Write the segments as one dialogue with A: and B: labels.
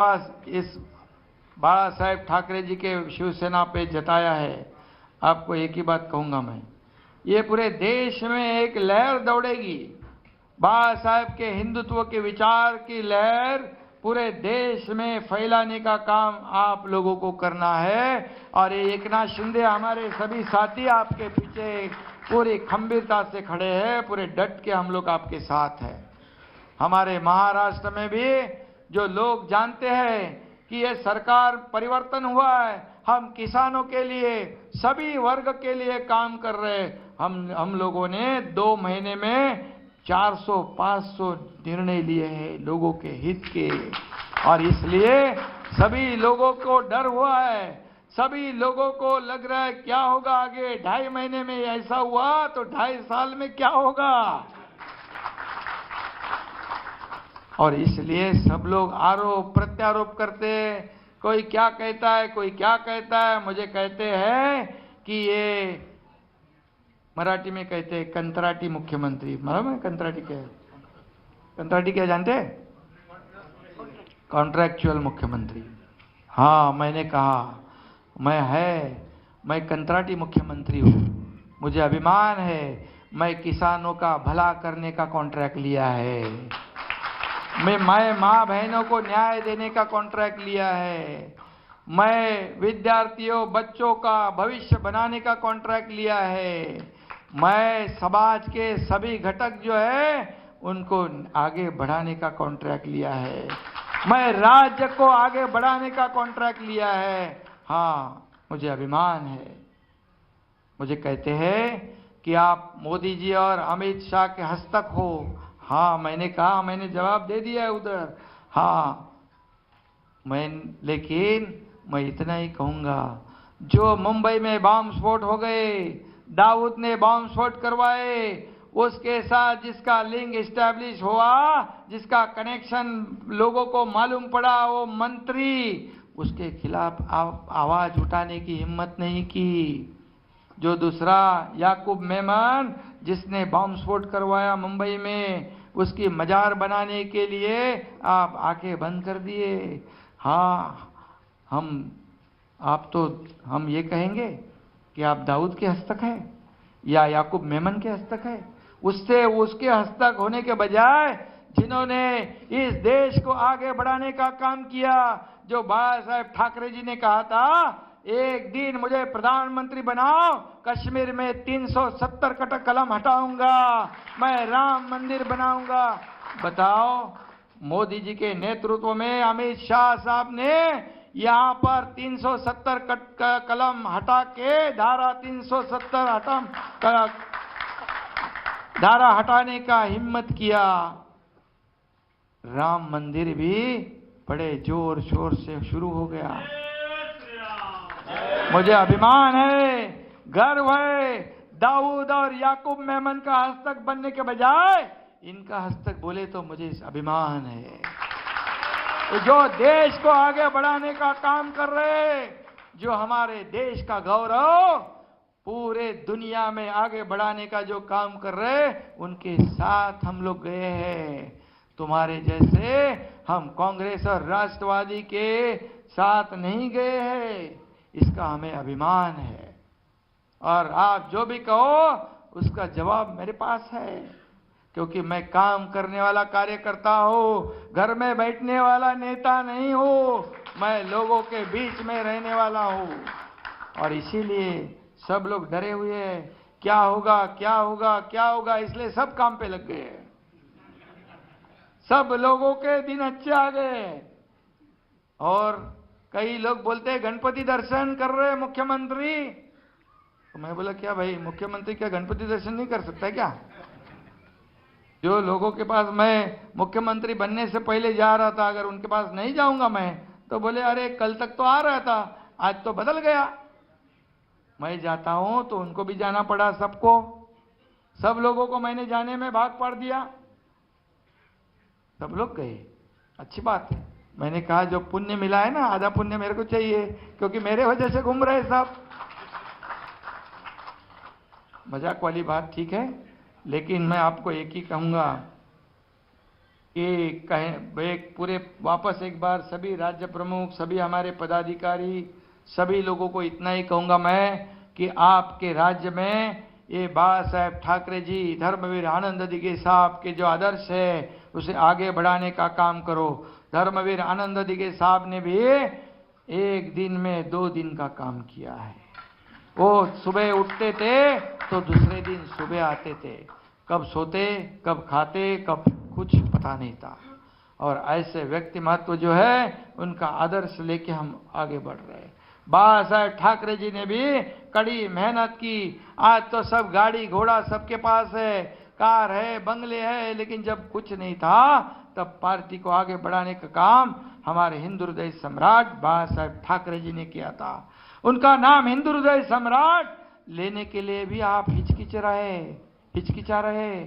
A: इस बाला साहेब ठाकरे जी के शिवसेना पे जताया है, आपको एक ही बात कहूंगा मैं, ये पूरे देश में एक लहर दौड़ेगी। बाला साहेब के हिंदुत्व के विचार की लहर पूरे देश में फैलाने का काम आप लोगों को करना है। और ये एकनाथ शिंदे हमारे सभी साथी आपके पीछे पूरी खंभीरता से खड़े हैं, पूरे डट के हम लोग आपके साथ हैं। हमारे महाराष्ट्र में भी जो लोग जानते हैं कि ये सरकार परिवर्तन हुआ है, हम किसानों के लिए, सभी वर्ग के लिए काम कर रहे हैं। हम लोगों ने 2 महीने में 400-500 निर्णय लिए हैं लोगों के हित के, और इसलिए सभी लोगों को डर हुआ है, सभी लोगों को लग रहा है क्या होगा आगे। 2.5 महीने में ऐसा हुआ तो 2.5 साल में क्या होगा। और इसलिए सब लोग आरोप प्रत्यारोप करते हैं, कोई क्या कहता है, कोई क्या कहता है। मुझे कहते हैं कि ये मराठी में कहते हैं कंत्राटी मुख्यमंत्री। मालूम है कंत्राटी क्या है? कंत्राटी क्या जानते हैं? कॉन्ट्रैक्चुअल मुख्यमंत्री। हाँ, मैंने कहा मैं कंत्राटी मुख्यमंत्री हूँ। मुझे अभिमान है, मैं किसानों का भला करने का कॉन्ट्रैक्ट लिया है, मैं माँ बहनों को न्याय देने का कॉन्ट्रैक्ट लिया है, मैं विद्यार्थियों बच्चों का भविष्य बनाने का कॉन्ट्रैक्ट लिया है, मैं समाज के सभी घटक जो है उनको आगे बढ़ाने का कॉन्ट्रैक्ट लिया है, मैं राज्य को आगे बढ़ाने का कॉन्ट्रैक्ट लिया है। हाँ, मुझे अभिमान है। मुझे कहते हैं कि आप मोदी जी और अमित शाह के हस्तक हो। हाँ, मैंने कहा, मैंने जवाब दे दिया है उधर। हाँ, लेकिन मैं इतना ही कहूंगा, जो मुंबई में बॉम्ब स्फोट हो गए, दाऊद ने बॉम्ब स्फोट करवाए, उसके साथ जिसका लिंक एस्टैब्लिश हुआ, जिसका कनेक्शन लोगों को मालूम पड़ा, वो मंत्री, उसके खिलाफ आवाज उठाने की हिम्मत नहीं की। जो दूसरा याकूब मेमन जिसने बॉम्ब स्फोट करवाया मुंबई में, उसकी मजार बनाने के लिए आप आंखें बंद कर दिए। हाँ, हम ये कहेंगे कि आप दाऊद के हस्तक है या याकूब मेमन के हस्तक है। उसके हस्तक होने के बजाय जिन्होंने इस देश को आगे बढ़ाने का काम किया, जो बाला साहेब ठाकरे जी ने कहा था, एक दिन मुझे प्रधानमंत्री बनाओ, कश्मीर में 370 कलम हटाऊंगा, मैं राम मंदिर बनाऊंगा। बताओ, मोदी जी के नेतृत्व में अमित शाह साहब ने यहाँ पर 370 कलम हटा के धारा 370 धारा हटाने का हिम्मत किया। राम मंदिर भी बड़े जोर शोर से शुरू हो गया। मुझे अभिमान है, गर्व है, दाऊद और याकूब मेमन का हस्तक बनने के बजाय इनका हस्तक बोले तो मुझे अभिमान है। जो देश को आगे बढ़ाने का काम कर रहे, जो हमारे देश का गौरव पूरे दुनिया में आगे बढ़ाने का जो काम कर रहे, उनके साथ हम लोग गए हैं। तुम्हारे जैसे हम कांग्रेस और राष्ट्रवादी के साथ नहीं गए हैं, इसका हमें अभिमान है। और आप जो भी कहो उसका जवाब मेरे पास है, क्योंकि मैं काम करने वाला कार्यकर्ता हूं, घर में बैठने वाला नेता नहीं हूं, मैं लोगों के बीच में रहने वाला हूं। और इसीलिए सब लोग डरे हुए हैं, क्या होगा क्या होगा क्या होगा, इसलिए सब काम पे लग गए। सब लोगों के दिन अच्छे आ गए। और कई लोग बोलते हैं गणपति दर्शन कर रहे मुख्यमंत्री, तो मैं बोला क्या भाई, मुख्यमंत्री क्या गणपति दर्शन नहीं कर सकता क्या? जो लोगों के पास मैं मुख्यमंत्री बनने से पहले जा रहा था, अगर उनके पास नहीं जाऊंगा मैं, तो बोले अरे कल तक तो आ रहा था, आज तो बदल गया। मैं जाता हूं तो उनको भी जाना पड़ा, सबको, सब लोगों को मैंने जाने में भाग पाड़ दिया। सब लोग गए, अच्छी बात है। मैंने कहा जो पुण्य मिला है ना, आधा पुण्य मेरे को चाहिए, क्योंकि मेरे वजह से घूम रहे सब। मजाक वाली बात ठीक है, लेकिन मैं आपको एक ही कहूंगा, ये कहें एक पूरे वापस एक बार सभी राज्य प्रमुख, सभी हमारे पदाधिकारी, सभी लोगों को इतना ही कहूंगा मैं कि आपके राज्य में ये बाला साहेब ठाकरे जी, धर्मवीर आनंद दिघे साहब के जो आदर्श है उसे आगे बढ़ाने का काम करो। धर्मवीर आनंद दिघे साहब ने भी एक दिन में 2 दिन का काम किया है। वो सुबह उठते थे तो दूसरे दिन सुबह आते थे, कब सोते, कब खाते, कब कुछ पता नहीं था। और ऐसे व्यक्ति महत्व जो है उनका आदर्श लेके हम आगे बढ़ रहे हैं। बाला साहेब ठाकरे जी ने भी कड़ी मेहनत की। आज तो सब गाड़ी घोड़ा सबके पास है, कार है, बंगले है, लेकिन जब कुछ नहीं था तब पार्टी को आगे बढ़ाने का काम हमारे हिंदू हृदय सम्राट बाला साहेब ठाकरे जी ने किया था। उनका नाम हिंदू हृदय सम्राट लेने के लिए भी आप हिचकिचा रहे।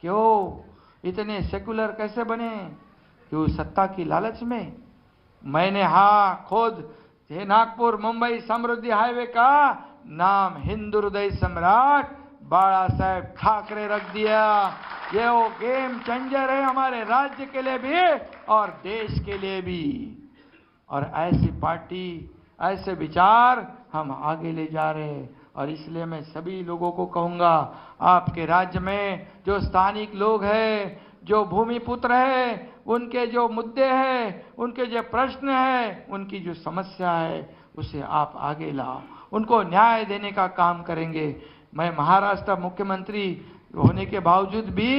A: क्यों? इतने सेकुलर कैसे बने? क्यों? सत्ता की लालच में। मैंने खुद नागपुर मुंबई समृद्धि हाईवे का नाम हिंदू हृदय सम्राट बाला साहेब ठाकरे रख दिया। ये वो गेम चेंजर है हमारे राज्य के लिए भी और देश के लिए भी। और ऐसी पार्टी, ऐसे विचार हम आगे ले जा रहे हैं। और इसलिए मैं सभी लोगों को कहूंगा, आपके राज्य में जो स्थानिक लोग हैं, जो भूमि पुत्र है, उनके जो मुद्दे हैं, उनके जो प्रश्न है, उनकी जो समस्या है, उसे आप आगे लाओ, उनको न्याय देने का काम करेंगे। मैं महाराष्ट्र मुख्यमंत्री होने के बावजूद भी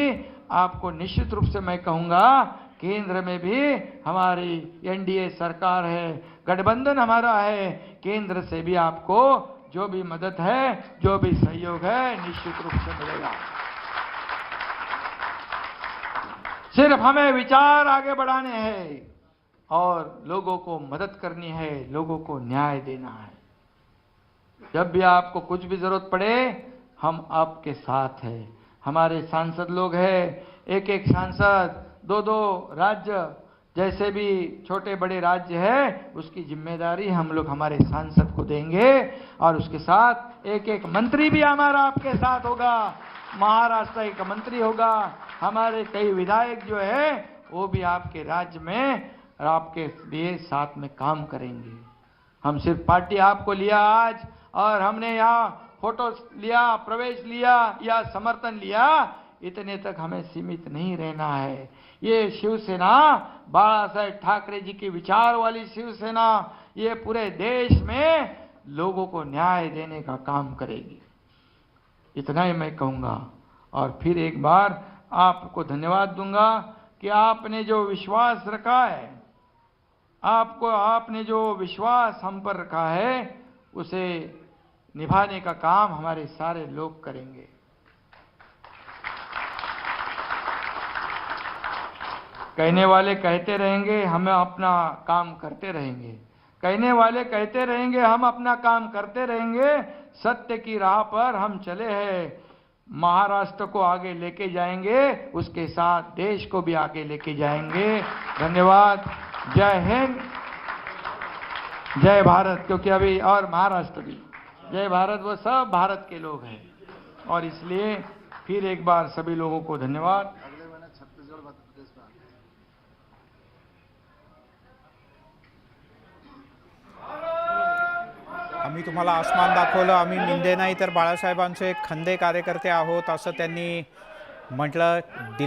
A: आपको निश्चित रूप से मैं कहूंगा, केंद्र में भी हमारी एनडीए सरकार है, गठबंधन हमारा है। केंद्र से भी आपको जो भी मदद है, जो भी सहयोग है, निश्चित रूप से मिलेगा। सिर्फ हमें विचार आगे बढ़ाने हैं और लोगों को मदद करनी है, लोगों को न्याय देना है। जब भी आपको कुछ भी जरूरत पड़े, हम आपके साथ हैं। हमारे सांसद लोग हैं, एक सांसद, 2 राज्य, जैसे भी छोटे बड़े राज्य है, उसकी जिम्मेदारी हम लोग हमारे सांसद को देंगे। और उसके साथ एक मंत्री भी हमारा आपके साथ होगा। महाराष्ट्र एक मंत्री होगा। हमारे कई विधायक जो है वो भी आपके राज्य में आपके लिए साथ में काम करेंगे। हम सिर्फ पार्टी आपको लिया आज और हमने यहाँ फोटो लिया, प्रवेश लिया या समर्थन लिया, इतने तक हमें सीमित नहीं रहना है। ये शिवसेना, बाला साहेब ठाकरे जी की विचार वाली शिवसेना, ये पूरे देश में लोगों को न्याय देने का काम करेगी। इतना ही मैं कहूंगा और फिर एक बार आपको धन्यवाद दूंगा कि आपने जो विश्वास रखा है, आपने जो विश्वास हम पर रखा है, उसे निभाने का काम हमारे सारे लोग करेंगे। कहने वाले कहते रहेंगे, हम अपना काम करते रहेंगे। कहने वाले कहते रहेंगे, हम अपना काम करते रहेंगे। सत्य की राह पर हम चले हैं। महाराष्ट्र को आगे लेके जाएंगे, उसके साथ देश को भी आगे लेके जाएंगे। धन्यवाद। जय हिंद, जय भारत। क्योंकि अभी और महाराष्ट्र भी जय भारत, वो सब भारत के लोग हैं। और इसलिए फिर एक बार सभी लोगों को धन्यवाद।
B: आम्ही तुम्हाला आसमान दाखवलं, आम्ही मिंदे नाही तर बाळासाहेबांचे खंदे कार्यकर्ते आहोत असं त्यांनी म्हटलं। दिल्ली